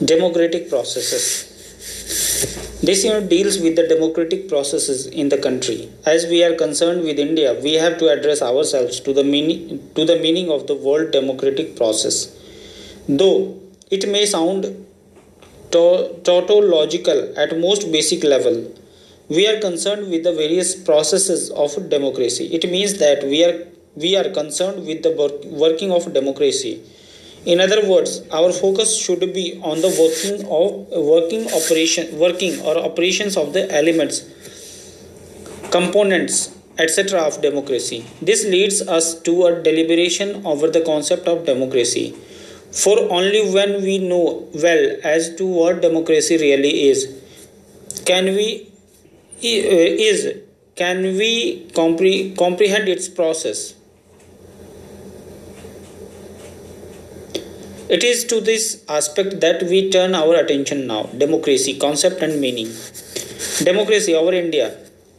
Democratic processes. This unit deals with the democratic processes in the country. As we are concerned with India, we have to address ourselves to the meaning of the word democratic process. Though it may sound tautological at most basic level, we are concerned with the various processes of democracy. It means that we are concerned with the working of democracy. In other words, our focus should be on the working or operations of the elements, components, etc. of democracy. This leads us to a deliberation over the concept of democracy. For only when we know well as to what democracy really is, can we comprehend its process. It is to this aspect that we turn our attention now. Democracy, concept and meaning. Democracy over India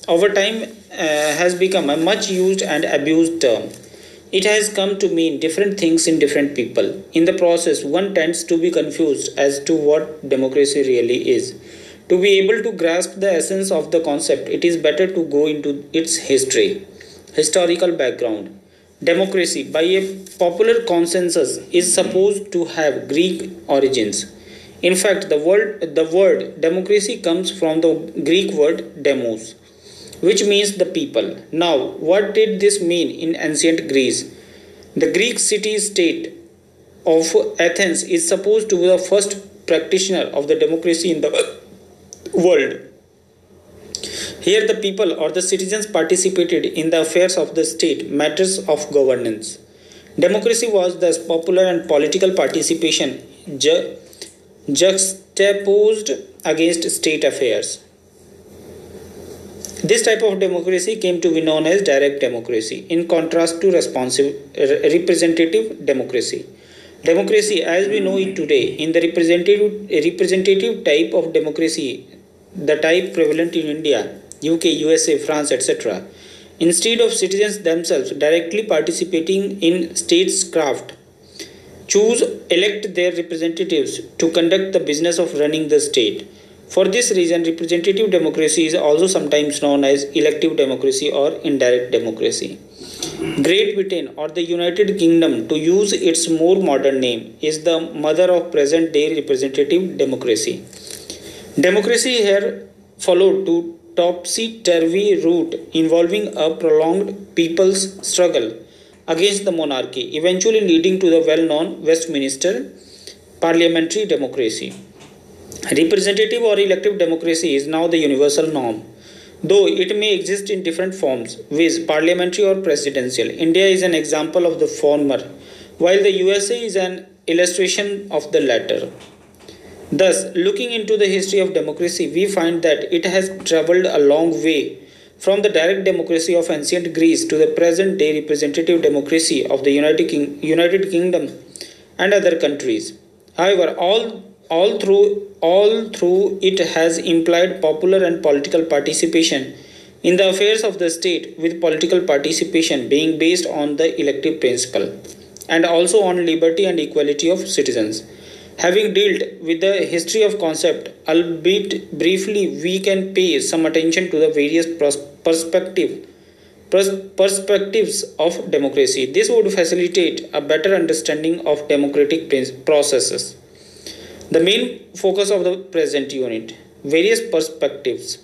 over time has become a much used and abused term. It has come to mean different things in different people. In the process, one tends to be confused as to what democracy really is. To be able to grasp the essence of the concept, it is better to go into its historical background. Democracy, by a popular consensus, is supposed to have Greek origins. In fact, the word democracy comes from the Greek word demos, which means the people. Now, what did this mean in ancient Greece? The Greek city-state of Athens is supposed to be the first practitioner of the democracy in the world. Here the people or the citizens participated in the affairs of the state, matters of governance. Democracy was thus popular and political participation juxtaposed against state affairs. This type of democracy came to be known as direct democracy, in contrast to representative democracy. Democracy as we know it today, in the representative type of democracy, the type prevalent in India, UK, USA, France, etc., instead of citizens themselves directly participating in statecraft, elect their representatives to conduct the business of running the state. For this reason, representative democracy is also sometimes known as elective democracy or indirect democracy. Great Britain or the United Kingdom, to use its more modern name, is the mother of present-day representative democracy. Democracy here followed to topsy-turvy route involving a prolonged people's struggle against the monarchy, eventually leading to the well-known Westminster parliamentary democracy. Representative or elective democracy is now the universal norm, though it may exist in different forms, viz. Parliamentary or presidential. India is an example of the former, while the USA is an illustration of the latter. Thus, looking into the history of democracy, we find that it has travelled a long way from the direct democracy of ancient Greece to the present-day representative democracy of the United Kingdom and other countries. However, all through it has implied popular and political participation in the affairs of the state, with political participation being based on the elective principle and also on liberty and equality of citizens. Having dealt with the history of concept, albeit briefly, we can pay some attention to the various perspectives of democracy. This would facilitate a better understanding of democratic processes. The main focus of the present unit, various perspectives.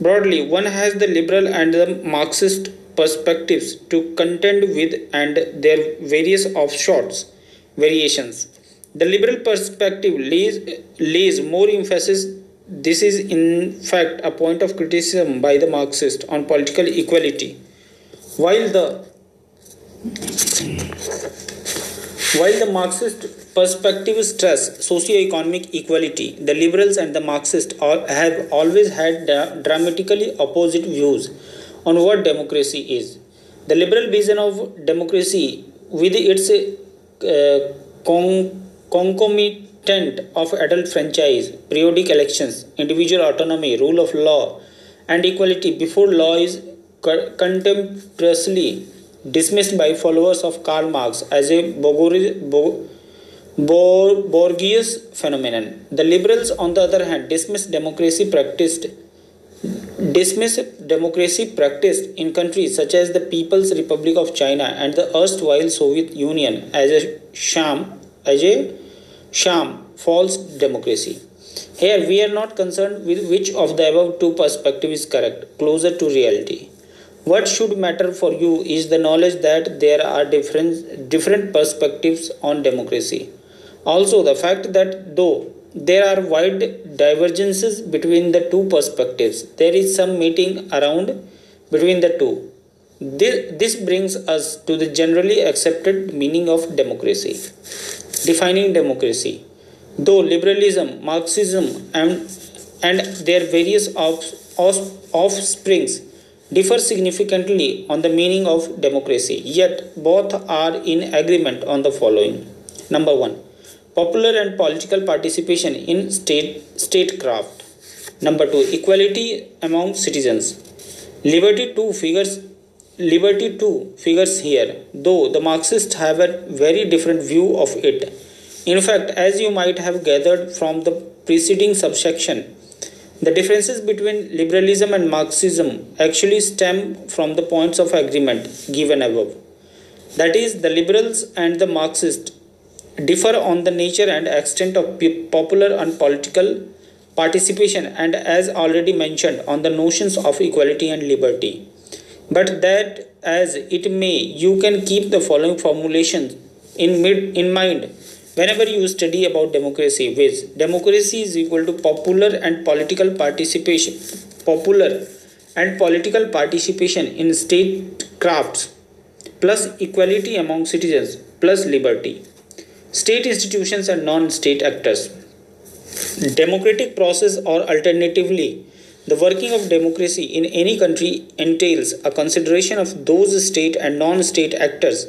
Broadly, one has the liberal and the Marxist perspectives to contend with and their various variations. The liberal perspective lays more emphasis. This is in fact a point of criticism by the Marxists on political equality. While the Marxist perspective stress socio-economic equality, the liberals and the Marxists have always had dramatically opposite views on what democracy is. The liberal vision of democracy, with its concomitant of adult franchise, periodic elections, individual autonomy, rule of law, and equality before law, is contemptuously dismissed by followers of Karl Marx as a Borgias phenomenon. The liberals, on the other hand, dismiss democracy practiced in countries such as the People's Republic of China and the erstwhile Soviet Union as a sham, false democracy. Here we are not concerned with which of the above two perspectives is correct, closer to reality. What should matter for you is the knowledge that there are different perspectives on democracy. Also, the fact that though there are wide divergences between the two perspectives, there is some meeting around between the two. This brings us to the generally accepted meaning of democracy. Defining democracy. Though liberalism, Marxism, and their various offsprings differ significantly on the meaning of democracy, yet both are in agreement on the following. Number 1. Popular and political participation in statecraft. Number 2. Equality among citizens. Liberty too figures here, though the Marxists have a very different view of it. In fact, as you might have gathered from the preceding subsection, the differences between liberalism and Marxism actually stem from the points of agreement given above. That is, the liberals and the Marxists differ on the nature and extent of popular and political participation and, as already mentioned, on the notions of equality and liberty. But that as it may, you can keep the following formulations in mind whenever you study about democracy, viz. Democracy is equal to popular and political participation in statecrafts plus equality among citizens plus liberty. State institutions and non-state actors. Democratic process, or alternatively, the working of democracy in any country entails a consideration of those state and non-state actors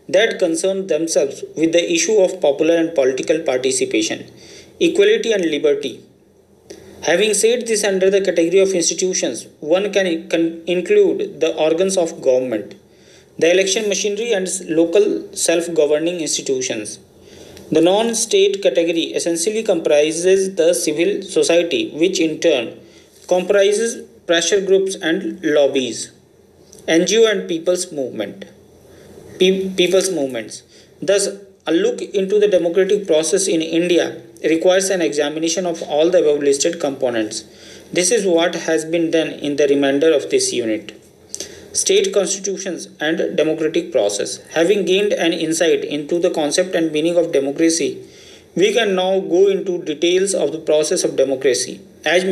that concern themselves with the issue of popular and political participation, equality and liberty. Having said this, under the category of institutions, one can include the organs of government, the election machinery and local self-governing institutions. The non-state category essentially comprises the civil society, which in turn comprises pressure groups and lobbies, NGO and people's movements. Thus, a look into the democratic process in India requires an examination of all the above listed components. This is what has been done in the remainder of this unit. State constitutions and democratic process. Having gained an insight into the concept and meaning of democracy, we can now go into details of the process of democracy as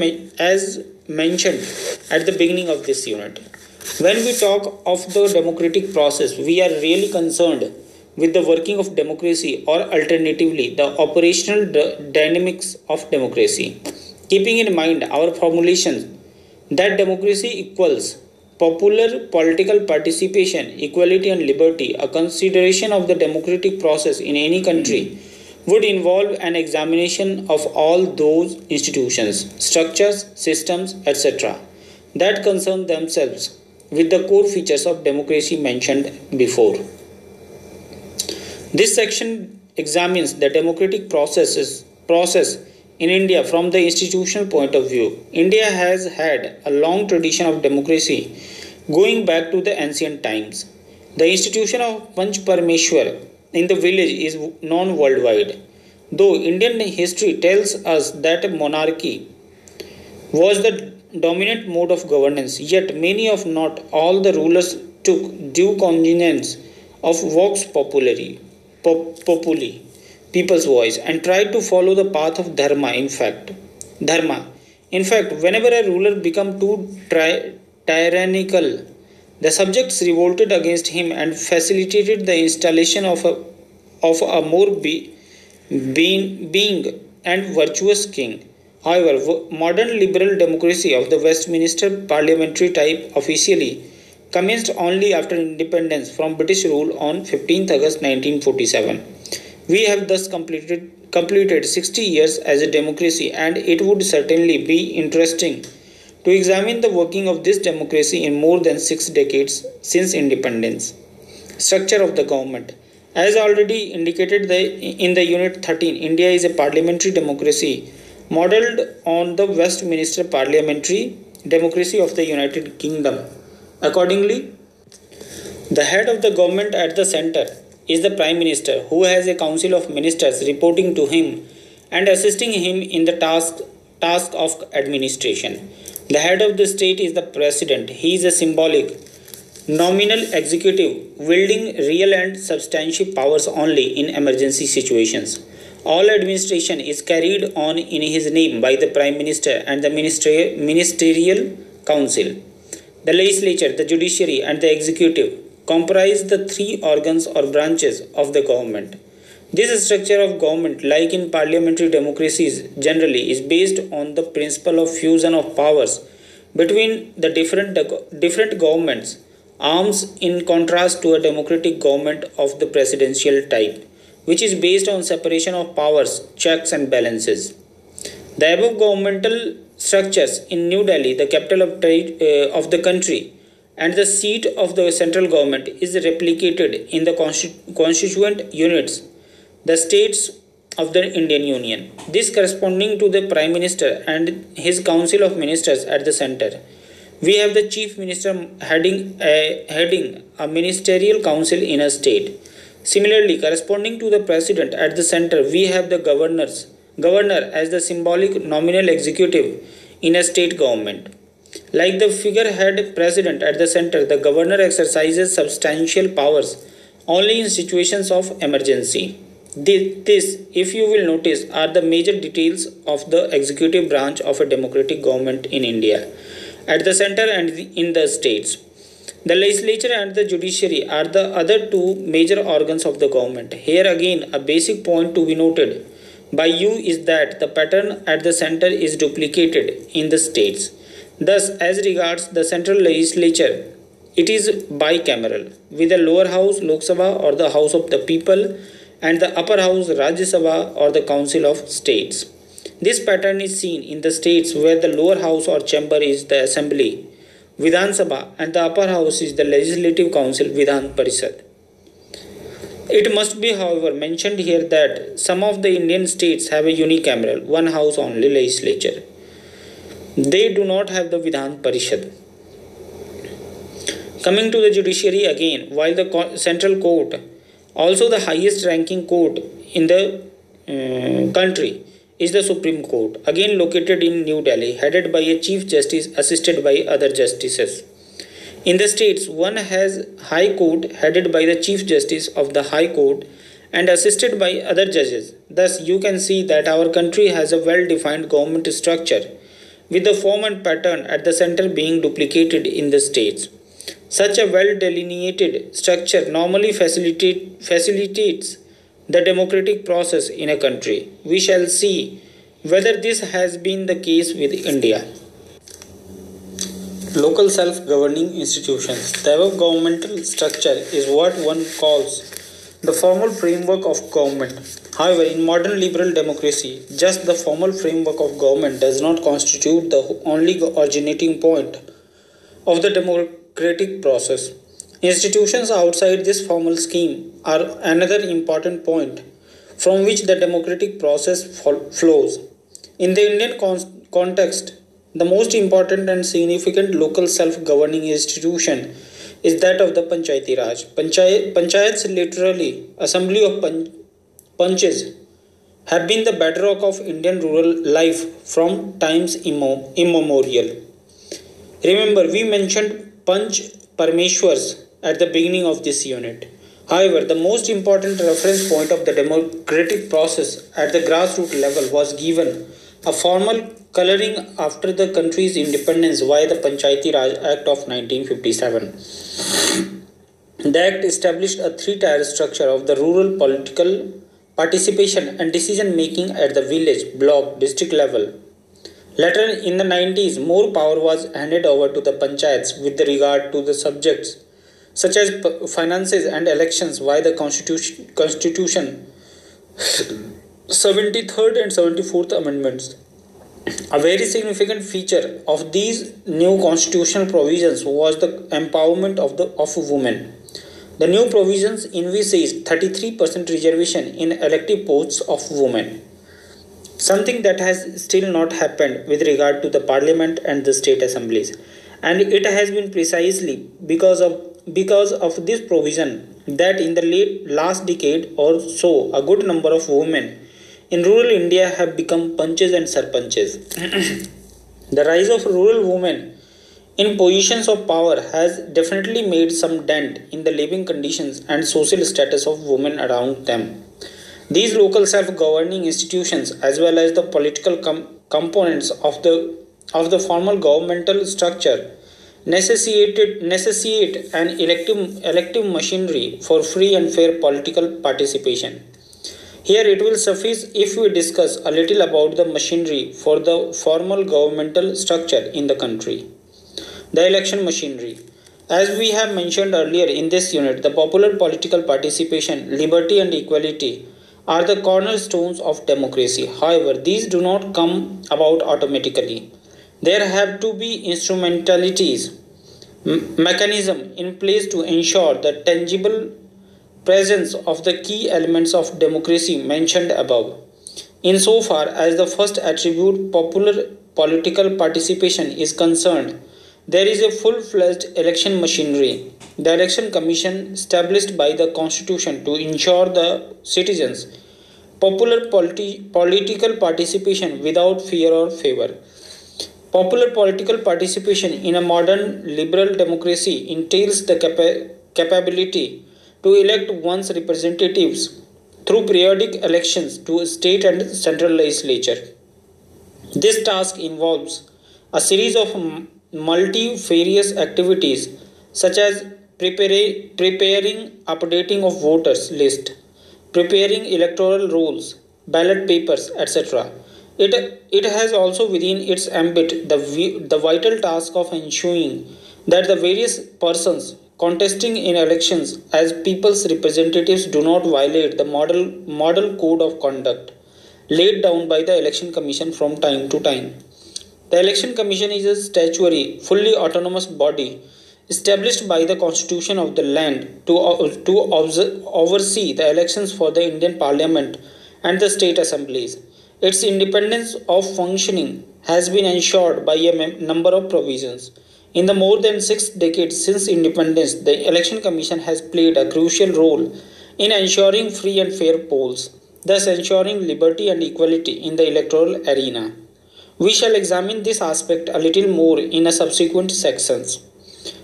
mentioned at the beginning of this unit. When we talk of the democratic process, we are really concerned with the working of democracy, or alternatively the operational dynamics of democracy. Keeping in mind our formulation that democracy equals popular political participation, equality and liberty, a consideration of the democratic process in any country would involve an examination of all those institutions, structures, systems, etc. that concern themselves with the core features of democracy mentioned before. This section examines the democratic process in India from the institutional point of view. India has had a long tradition of democracy going back to the ancient times. The institution of Panch Parameshwar in the village is known worldwide. Though Indian history tells us that monarchy was the dominant mode of governance, yet many of not all the rulers took due cognizance of vox populi, people's voice, and tried to follow the path of dharma. In fact, whenever a ruler became too tyrannical, the subjects revolted against him and facilitated the installation of a more being and virtuous king. However, modern liberal democracy of the Westminster parliamentary type officially commenced only after independence from British rule on 15th August 1947. We have thus completed 60 years as a democracy, and it would certainly be interesting to examine the working of this democracy in more than 6 decades since independence. Structure of the government. As already indicated in the Unit 13, India is a parliamentary democracy modeled on the Westminster parliamentary democracy of the United Kingdom. Accordingly, the head of the government at the center is the Prime Minister, who has a council of ministers reporting to him and assisting him in the task of administration. The head of the state is the President. He is a symbolic, nominal executive wielding real and substantial powers only in emergency situations. All administration is carried on in his name by the Prime Minister and the Ministerial Council. The legislature, the judiciary, and the executive comprise the three organs or branches of the government. This structure of government, like in parliamentary democracies generally, is based on the principle of fusion of powers between the different governments, arms in contrast to a democratic government of the presidential type, which is based on separation of powers, checks and balances. The above governmental structures in New Delhi, the capital of the country, and the seat of the central government is replicated in the constituent units, the states of the Indian Union. This corresponding to the Prime Minister and his council of ministers at the center. We have the chief minister heading a ministerial council in a state. Similarly, corresponding to the president at the center, we have the governor as the symbolic nominal executive in a state government. Like the figurehead president at the center, the governor exercises substantial powers only in situations of emergency. This, if you will notice, are the major details of the executive branch of a democratic government in India, at the center and in the states. The legislature and the judiciary are the other two major organs of the government. Here again, a basic point to be noted by you is that the pattern at the center is duplicated in the states. Thus, as regards the central legislature, it is bicameral, with the lower house Lok Sabha or the House of the People and the upper house Rajya Sabha or the Council of States. This pattern is seen in the states where the lower house or chamber is the Assembly, Vidhan Sabha, and the upper house is the Legislative Council, Vidhan Parishad. It must be, however, mentioned here that some of the Indian states have a unicameral, one house only legislature. They do not have the Vidhan Parishad. Coming to the judiciary again, while the central court, also the highest ranking court in the country, is the Supreme Court, again located in New Delhi, headed by a Chief Justice assisted by other justices. In the states, one has High Court headed by the Chief Justice of the High Court and assisted by other judges. Thus, you can see that our country has a well-defined government structure, with the form and pattern at the center being duplicated in the states. Such a well-delineated structure normally facilitates the democratic process in a country. We shall see whether this has been the case with India. Local self-governing institutions. The above governmental structure is what one calls the formal framework of government. However, in modern liberal democracy, just the formal framework of government does not constitute the only originating point of the democratic process. Institutions outside this formal scheme are another important point from which the democratic process flows. In the Indian context, the most important and significant local self-governing institution is that of the Panchayati Raj. Panchayats, literally assembly of panches, have been the bedrock of Indian rural life from times immemorial. Remember, we mentioned Panch Parmeshwars at the beginning of this unit. However, the most important reference point of the democratic process at the grassroots level was given a formal coloring after the country's independence via the Panchayati Raj Act of 1957. The Act established a three-tier structure of the rural political participation and decision making at the village, block, district level. Later in the 90s, more power was handed over to the panchayats with regard to the subjects such as finances and elections via the Constitution 73rd and 74th Amendments. A very significant feature of these new constitutional provisions was the empowerment of women. The new provisions envisage 33% reservation in elective posts of women, something that has still not happened with regard to the parliament and the state assemblies. And it has been precisely because of this provision that in the late last decade or so a good number of women in rural India have become panches and sarpanches. The rise of rural women in positions of power has definitely made some dent in the living conditions and social status of women around them. These local self-governing institutions, as well as the political components of the formal governmental structure, necessitate an elective machinery for free and fair political participation. Here it will suffice if we discuss a little about the machinery for the formal governmental structure in the country. The election machinery. As we have mentioned earlier in this unit, the popular political participation, liberty and equality are the cornerstones of democracy. However, these do not come about automatically. There have to be instrumentalities, mechanism in place to ensure the tangible presence of the key elements of democracy mentioned above. Insofar as the first attribute, popular political participation, is concerned, there is a full-fledged election machinery. The election commission established by the constitution to ensure the citizens popular political participation without fear or favor. Popular political participation in a modern liberal democracy entails the capability to elect one's representatives through periodic elections to state and central legislature. This task involves a series of multifarious activities such as preparing updating of voters list, preparing electoral rolls, ballot papers, etc. It has also within its ambit the vital task of ensuring that the various persons contesting in elections as people's representatives do not violate the model code of conduct laid down by the election commission from time to time. The election commission is a statutory, fully autonomous body established by the constitution of the land to oversee the elections for the Indian parliament and the state assemblies. Its independence of functioning has been ensured by a number of provisions. In the more than 6 decades since independence, the Election Commission has played a crucial role in ensuring free and fair polls, thus ensuring liberty and equality in the electoral arena. We shall examine this aspect a little more in a subsequent sections.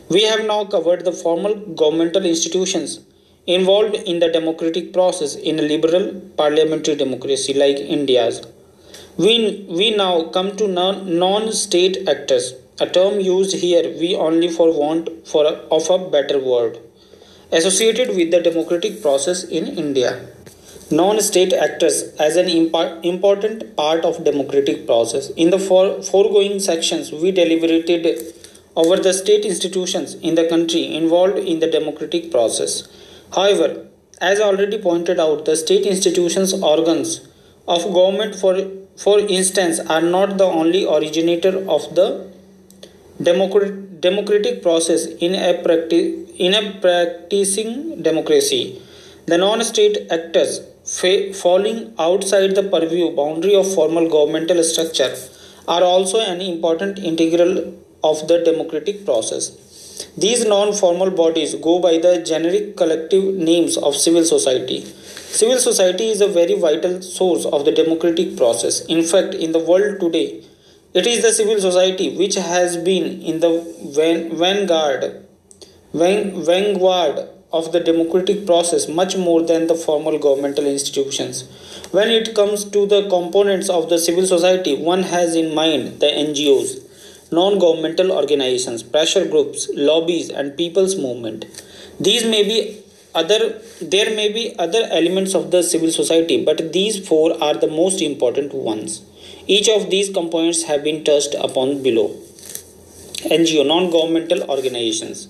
We have now covered the formal governmental institutions involved in the democratic process in a liberal parliamentary democracy like India's. We now come to non-state actors, a term used here we only for want of a better word, associated with the democratic process in India. Non-state actors as an important part of democratic process. In the foregoing sections, we deliberated over the state institutions in the country involved in the democratic process. However, as already pointed out, the state institutions organs of government for instance are not the only originator of the democratic process in a practicing democracy. The non-state actors falling outside the purview boundary of formal governmental structure are also an important integral of the democratic process. These non-formal bodies go by the generic collective names of civil society. Civil society is a very vital source of the democratic process. In fact, in the world today, it is the civil society which has been in the vanguard of the democratic process much more than the formal governmental institutions. When it comes to the components of the civil society, one has in mind the NGOs, non-governmental organizations, pressure groups, lobbies, and people's movement. These may be there may be other elements of the civil society, but these four are the most important ones. Each of these components have been touched upon below. NGO, non-governmental organizations.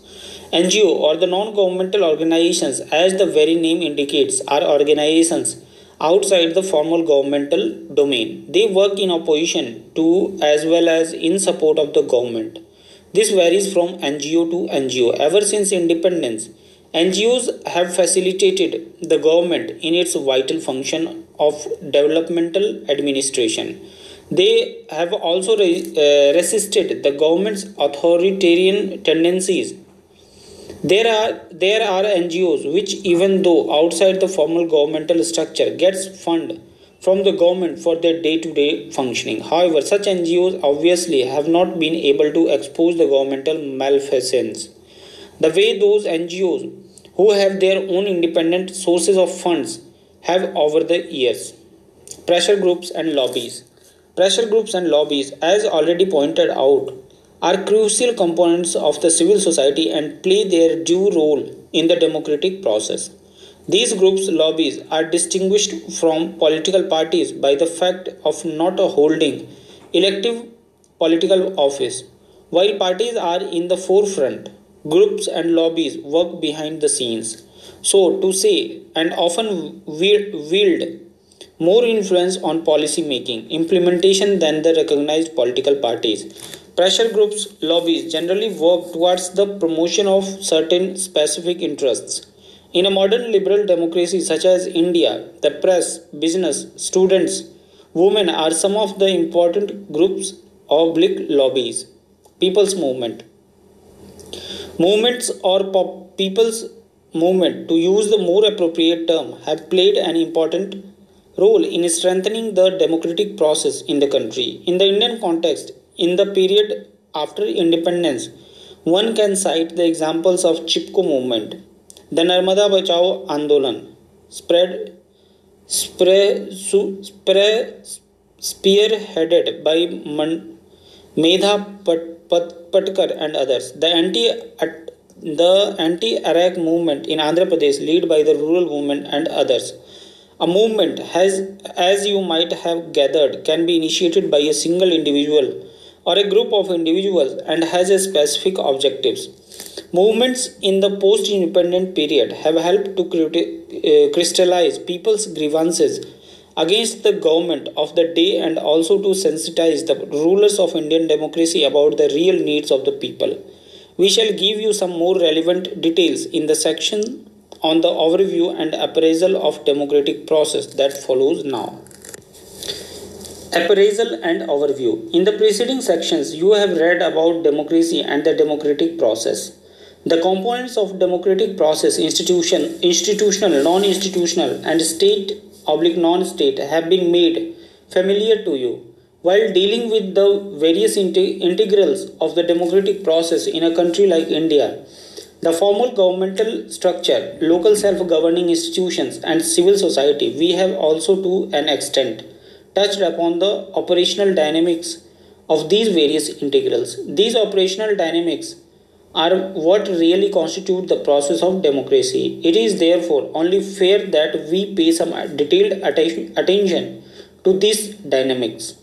NGO or the non-governmental organizations, as the very name indicates, are organizations outside the formal governmental domain. They work in opposition to as well as in support of the government. This varies from NGO to NGO. Ever since independence, NGOs have facilitated the government in its vital function of developmental administration. They have also resisted the government's authoritarian tendencies. There are NGOs which, even though outside the formal governmental structure, gets fund from the government for their day-to-day functioning. However, such NGOs obviously have not been able to expose the governmental malfeasance the way those NGOs who have their own independent sources of funds have over the years. Pressure groups and lobbies. Pressure groups and lobbies, as already pointed out, are crucial components of the civil society and play their due role in the democratic process. These groups' lobbies are distinguished from political parties by the fact of not holding elective political office. While parties are in the forefront, groups and lobbies work behind the scenes, so to say, and often wield more influence on policy making implementation than the recognized political parties. Pressure groups lobbies generally work towards the promotion of certain specific interests. In a modern liberal democracy such as India, the press, business, students, women are some of the important groups of public lobbies. People's movement. Movements or people's movement, to use the more appropriate term, have played an important role in strengthening the democratic process in the country. In the Indian context, in the period after independence, one can cite the examples of Chipko movement, the Narmada Bachao Andolan, spearheaded by Medha Patkar and others. The anti-Iraq movement in Andhra Pradesh, led by the rural movement and others. A movement has, as you might have gathered, can be initiated by a single individual or a group of individuals and has a specific objectives. Movements in the post-independent period have helped to crystallize people's grievances against the government of the day and also to sensitize the rulers of Indian democracy about the real needs of the people. We shall give you some more relevant details in the section on the overview and appraisal of democratic process that follows now. Appraisal and overview. In the preceding sections, you have read about democracy and the democratic process. The components of democratic process, institutional, non-institutional, and state/non-state have been made familiar to you. While dealing with the various integrals of the democratic process in a country like India, the formal governmental structure, local self-governing institutions, and civil society, we have also to an extent touched upon the operational dynamics of these various integrals. These operational dynamics are what really constitute the process of democracy. It is therefore only fair that we pay some detailed attention to these dynamics.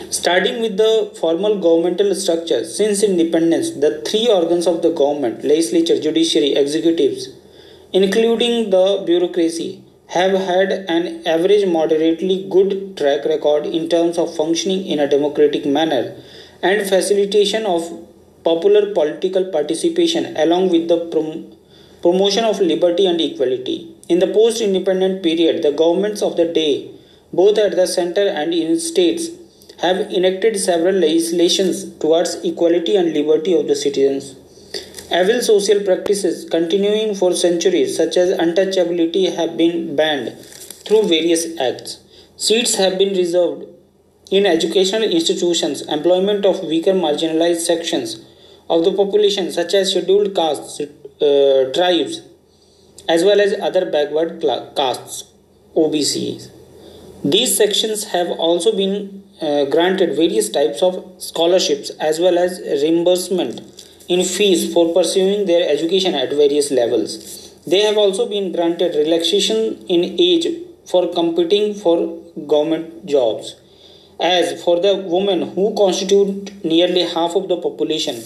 Starting with the formal governmental structure, since independence, the three organs of the government, legislature, judiciary, executives, including the bureaucracy, have had an average moderately good track record in terms of functioning in a democratic manner and facilitation of popular political participation along with the promotion of liberty and equality. In the post-independent period, the governments of the day, both at the center and in states, have enacted several legislations towards equality and liberty of the citizens. Evil social practices continuing for centuries, such as untouchability, have been banned through various acts. Seats have been reserved in educational institutions, employment of weaker marginalized sections of the population, such as scheduled castes, tribes, as well as other backward castes, OBCs. These sections have also been granted various types of scholarships as well as reimbursement in fees for pursuing their education at various levels. They have also been granted relaxation in age for competing for government jobs. As for the women who constitute nearly half of the population,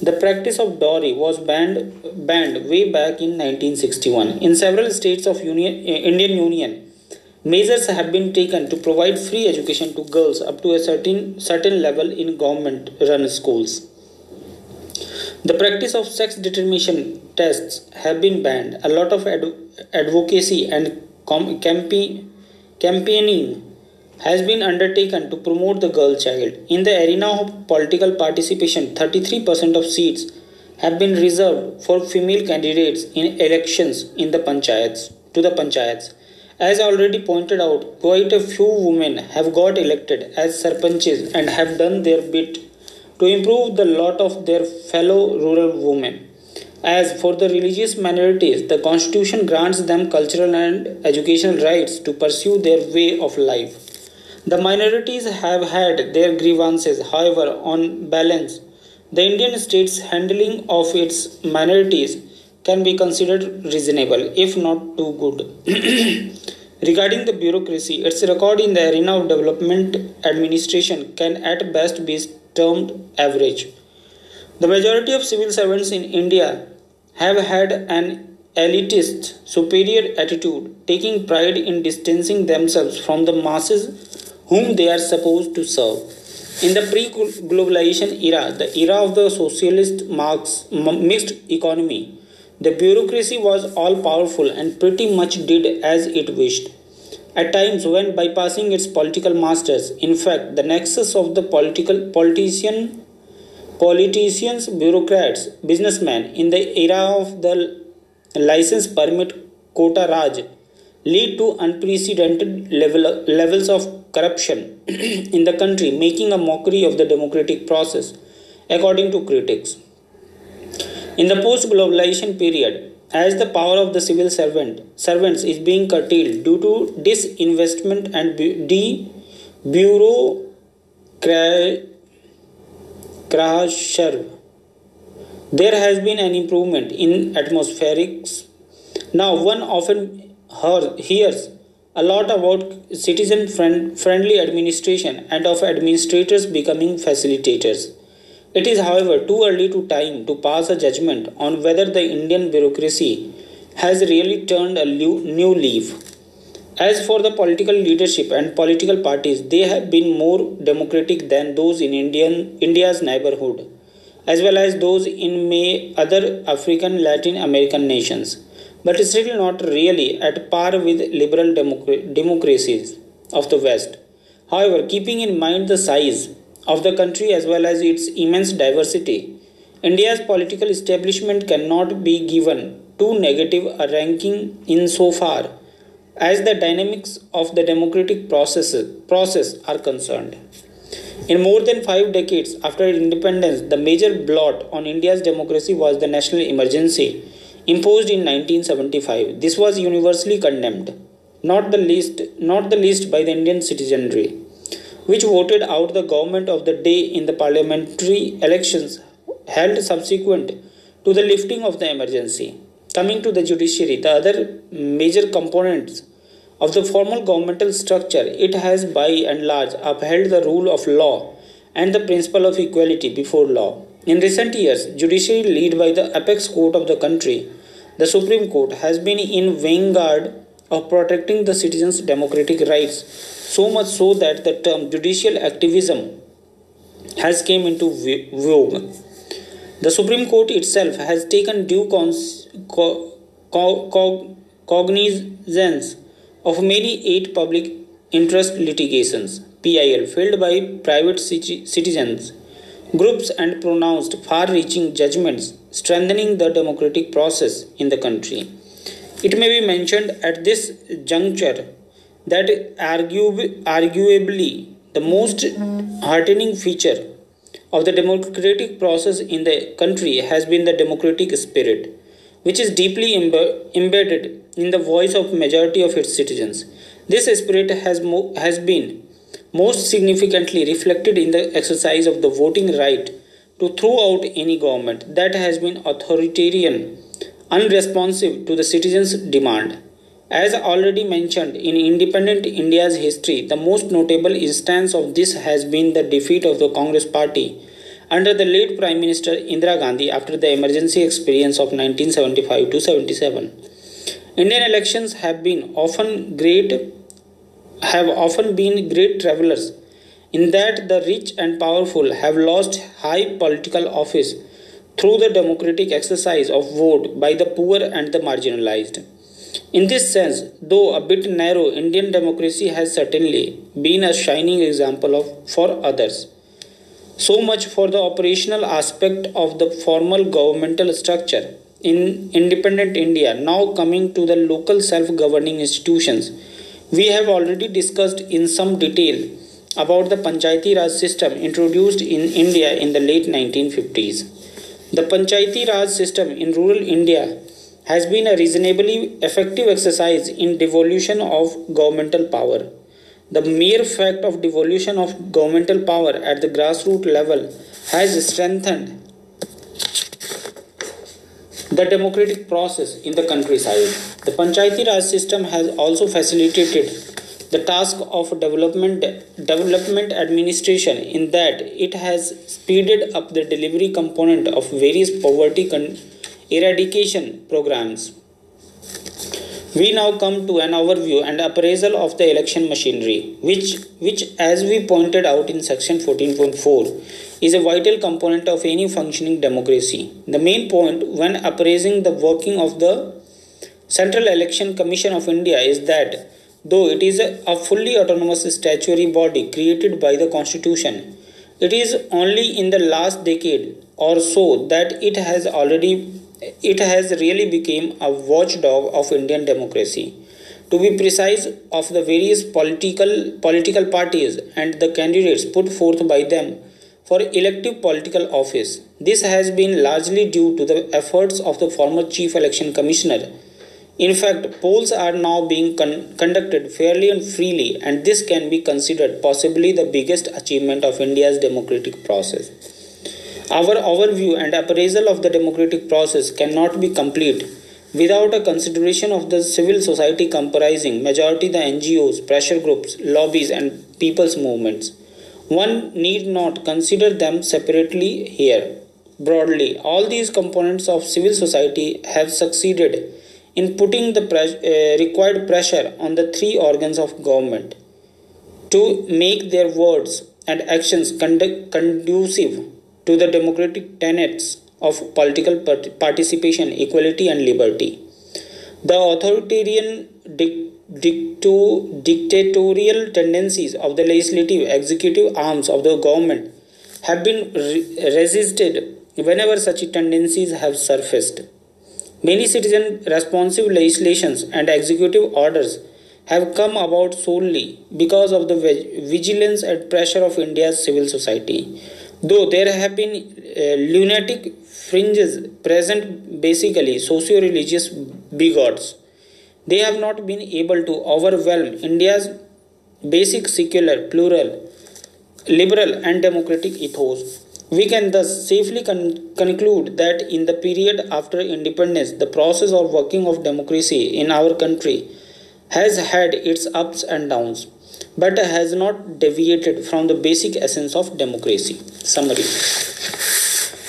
the practice of dowry was banned way back in 1961. In several states of Indian Union, measures have been taken to provide free education to girls up to a certain level in government-run schools. The practice of sex determination tests have been banned. A lot of advocacy and campaigning has been undertaken to promote the girl child. In the arena of political participation, 33% of seats have been reserved for female candidates in elections in the panchayats. As already pointed out, quite a few women have got elected as sarpanches and have done their bit to improve the lot of their fellow rural women. As for the religious minorities, the constitution grants them cultural and educational rights to pursue their way of life. The minorities have had their grievances, however, on balance, the Indian state's handling of its minorities can be considered reasonable, if not too good. Regarding the bureaucracy, its record in the arena of development administration can at best be termed average. The majority of civil servants in India have had an elitist, superior attitude, taking pride in distancing themselves from the masses whom they are supposed to serve. In the pre-globalization era, the era of the socialist mixed economy, the bureaucracy was all-powerful and pretty much did as it wished. At times, when bypassing its political masters, in fact, the nexus of the politicians, bureaucrats, businessmen in the era of the license permit quota Raj lead to unprecedented levels of corruption in the country, making a mockery of the democratic process, according to critics. In the post-globalization period, as the power of the civil servants is being curtailed due to disinvestment and bureaucracy, there has been an improvement in atmospherics. Now, one often hears a lot about citizen-friendly administration and of administrators becoming facilitators. It is, however, too early to pass a judgment on whether the Indian bureaucracy has really turned a new leaf. As for the political leadership and political parties, they have been more democratic than those in India's neighborhood, as well as those in other African Latin American nations, but still not really at par with liberal democracies of the West. However, keeping in mind the size of the country as well as its immense diversity, India's political establishment cannot be given too negative a ranking insofar as the dynamics of the democratic process are concerned. In more than 5 decades after independence, the major blot on India's democracy was the national emergency imposed in 1975. This was universally condemned, not the least by the Indian citizenry, which voted out the government of the day in the parliamentary elections held subsequent to the lifting of the emergency. Coming to the judiciary, the other major components of the formal governmental structure, it has by and large upheld the rule of law and the principle of equality before law. In recent years, judiciary led by the apex court of the country, the Supreme Court, has been in vanguard of protecting the citizens' democratic rights, so much so that the term judicial activism has came into vogue. The Supreme Court itself has taken due cognizance of many 8 public interest litigations (PIL) filed by private citizens groups and pronounced far-reaching judgments strengthening the democratic process in the country. It may be mentioned at this juncture that arguably the most heartening feature of the democratic process in the country has been the democratic spirit, which is deeply embedded in the voice of majority of its citizens. This spirit has been most significantly reflected in the exercise of the voting right to throw out any government that has been authoritarian, unresponsive to the citizens' demand. As already mentioned, in independent India's history, the most notable instance of this has been the defeat of the Congress party under the late Prime Minister Indira Gandhi after the emergency experience of 1975 to 77. Indian elections have often been great travelers in that the rich and powerful have lost high political office through the democratic exercise of vote by the poor and the marginalized. In this sense, though a bit narrow, Indian democracy has certainly been a shining example for others. So much for the operational aspect of the formal governmental structure in independent India. Now coming to the local self-governing institutions. We have already discussed in some detail about the Panchayati Raj system introduced in India in the late 1950s. The Panchayati Raj system in rural India has been a reasonably effective exercise in devolution of governmental power. The mere fact of devolution of governmental power at the grassroots level has strengthened the democratic process in the countryside. The Panchayati Raj system has also facilitated the task of development administration in that it has speeded up the delivery component of various poverty eradication programs. We now come to an overview and appraisal of the election machinery, which as we pointed out in section 14.4, is a vital component of any functioning democracy. The main point when appraising the working of the Central Election Commission of India is that though it is a fully autonomous statutory body created by the Constitution, it is only in the last decade or so that it has really become a watchdog of Indian democracy. To be precise, of the various political parties and the candidates put forth by them for elective political office. This has been largely due to the efforts of the former Chief Election Commissioner. In fact, polls are now being conducted fairly and freely, and this can be considered possibly the biggest achievement of India's democratic process. Our overview and appraisal of the democratic process cannot be complete without a consideration of the civil society comprising majority the NGOs, pressure groups, lobbies and people's movements. One need not consider them separately here. Broadly, all these components of civil society have succeeded in putting the required pressure on the three organs of government to make their words and actions conducive to the democratic tenets of political participation, equality and liberty. The authoritarian dictatorial tendencies of the legislative executive arms of the government have been resisted whenever such tendencies have surfaced. Many citizen responsive legislations and executive orders have come about solely because of the vigilance and pressure of India's civil society. Though there have been lunatic fringes present, basically socio-religious bigots, they have not been able to overwhelm India's basic secular, plural, liberal and democratic ethos. We can thus safely conclude that in the period after independence, the process or working of democracy in our country has had its ups and downs, but has not deviated from the basic essence of democracy. Summary.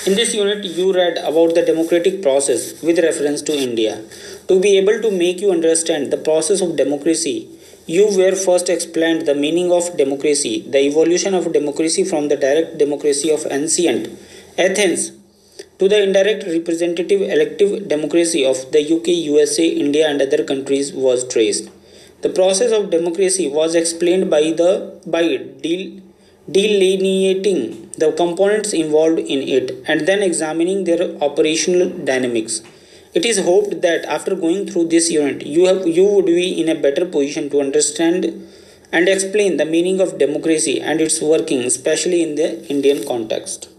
In this unit, you read about the democratic process with reference to India. To be able to make you understand the process of democracy, you were first explained the meaning of democracy, the evolution of democracy from the direct democracy of ancient Athens to the indirect representative elective democracy of the UK, USA, India and other countries was traced. The process of democracy was explained by delineating the components involved in it and then examining their operational dynamics. It is hoped that after going through this unit, you would be in a better position to understand and explain the meaning of democracy and its working, especially in the Indian context.